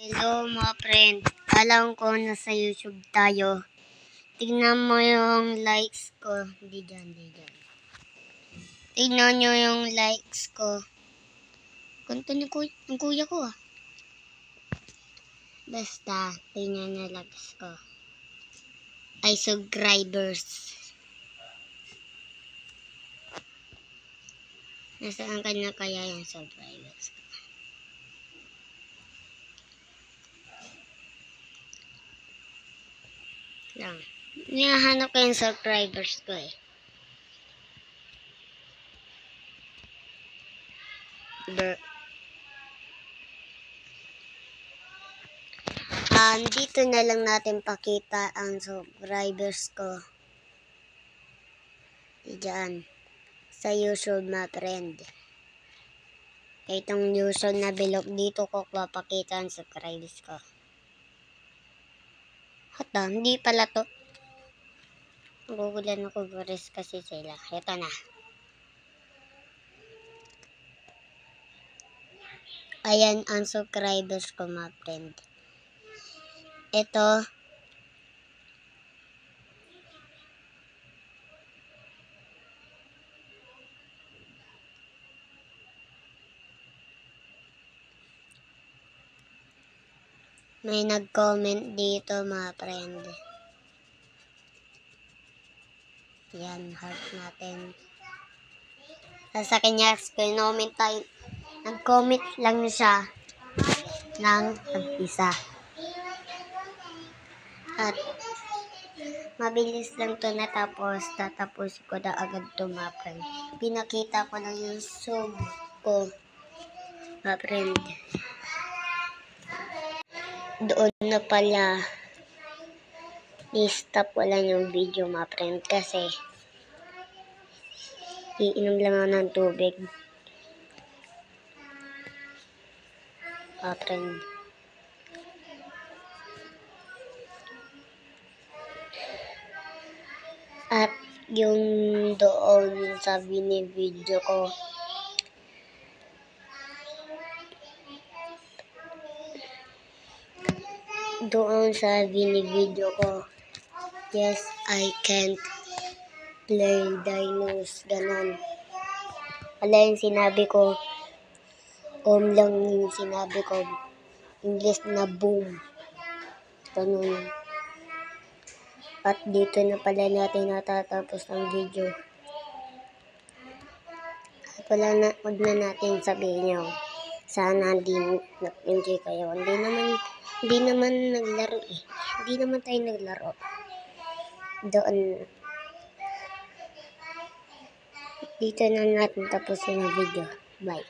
Hello mga friend, alam ko nasa YouTube tayo. Tignan mo yung likes ko. Di dyan. Tignan nyo yung likes ko. Kunto ng kuya ko ah. Basta, tignan nyo likes ko. Ay subscribers. Nasaan ka na kaya yung subscribers ko? Lang. Hinahanap ko yung subscribers ko eh. Dito na lang natin pakita ang subscribers ko. Diyan. Sa YouTube mga friend. Itong YouTube na bilog dito ko papakita ang subscribers ko. Hata, hindi pala to. Nagugulan ako guris kasi sila. Ito na. Ayan ang subscribers ko mga friend. Ito. May nag-comment dito mga friend. Yan, heart natin. Sa kanya, comment tayo. Nag-comment lang siya ng isa. At mabilis lang to natapos. Tatapos ko na agad to mga friend. Pinakita ko lang yung sub ko mga friend. Doon na pala i-stop ko lang yung video mga friend kasi iinom lang ako ng tubig mga friend. At yung doon sa binibideo ko yes, I can't play dinos, ganon. Wala yung sinabi ko, lang yung sinabi ko, English na boom, ganon. At dito na pala natin natatapos ang video. At wag na natin sabihin nyo, sana nag-enjoy kayo. Hindi naman naglaro eh. Hindi naman tayo naglaro. Doon. Dito na natin tapusin ang video. Bye.